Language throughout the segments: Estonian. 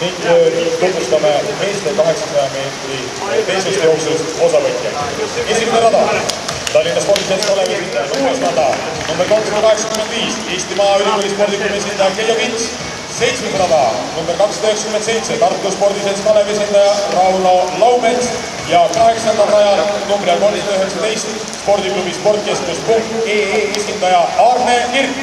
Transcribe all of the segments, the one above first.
Ning tutvustame meeste 800 meetri teisest jooksust osavõtjaid. Esimene rada, Tallinna spordiselts Kalevi esindaja, number 385, Eestimaa Ülikooli spordikooli esindaja Keijo Kits. 7. rada, number 297, Tartu spordiselts Kalevi esindaja Rauno Laumets ja 8. rajal number 319, spordiklubi sportkeskus.ee esindaja Arne Kirk.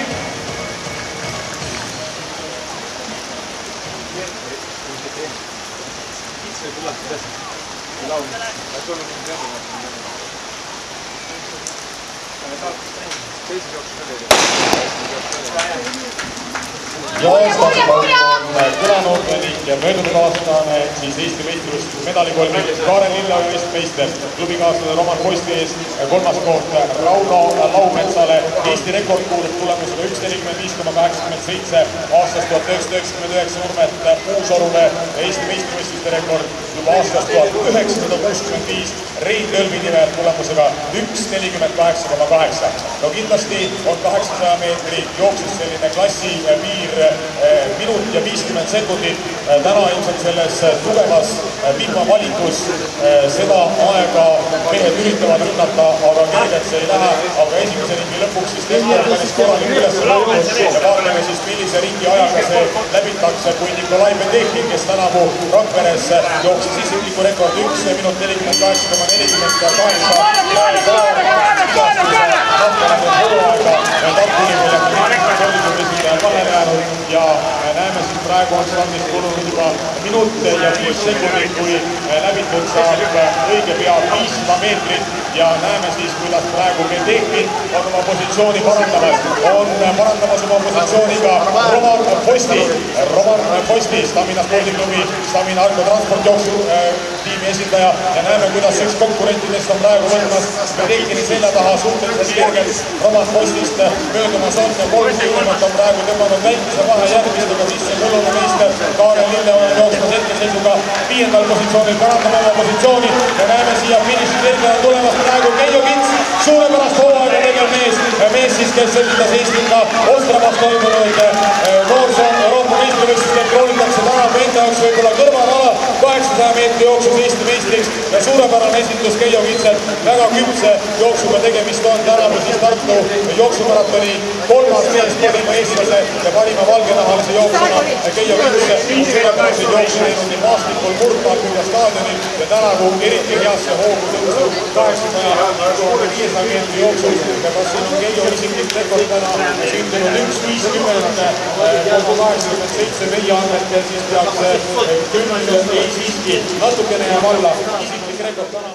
Ja startpauk on kõlanud ning möödunud aastane Eesti meistrivõistluste medalikolmik Kaarel Lilleoja eestmeister, klubikaaslane Roman Posti ees 3. koht Rauno Laumetsale. Eesti rekord kuulub tulemusega 1.45,87 aastast 1999 Urmet Uusorule. Eesti meistrivõistluste rekord juba aastast 1965 Rein Tölvi nimel tulemusega 1.48,8. No kindlasti on 800 meetri jooksus selline klassi piir minut ja 50 sekundit. Täna ilmselt selles tugevas vihmavalikus seda aega mehed üritavad rünnata, aga kergelt see ei lähe. Aga esimese ringi lõpuks siis tempo on päris korralik üles lõutud ja vaatame siis, millise ringi ajaga see läbitakse, kui Nikolai Petekin, kes tänavu Rakveres jooksis isikliku rekord 1 minut 48,48 ja näeme siis praegu on stardist kulunud juba minut ja 5 sekundit, kui läbitud saab õige pea 500 meetrit ja näeme siis, kuidas praegu Petekin on oma positsiooni parandamas. On parandamas oma positsiooni ka Roman Posti. Roman Posti, Stamina spordiklubi, Stamina transportjooksu tiimi esindaja ja näeme, kuidas üks konkurentidest on praegu võtmas Petekini selja taha suhteliselt kergelt. Roman Postist möödumas on 30 on praegu tõmmanud väikese vahe järgmistega sisse mullune meister Kaarel Lilleoja jooksmas hetkeseisuga 5. positsioonil parandama oma positsiooni ja näeme siia finišiselga tulemas praegu Keijo Kits, suurepärast hooaega tegev mees siis, kes esindas Eestiga Ostramas toimunud Noorsoon Euroopa meistrivõistlustel kroonitakse täna enda jaoks võib-olla kõrvalala 800 meetri jooksus Eesti meistriks ja suurepärane esindus Keijo Kitselt, väga küpse jooksuga tegemist on tänavu siis Tartu jooksumaratoni 3. mees parima eestlase ja parima valgenahalise jooksuna Keijo Kits on suurepäraseid jooksu teinud nii maastikul, murdmaal kui ka staadionil ja tänavu eriti heasse hoogu tõusu 800 meetri jooksul ja kas siin on Keijo isiklik rekord täna sündinud 1.50,87 meie andmetel, siis peaks 10 ei siiski natukene jääb alla isiklik rekord täna.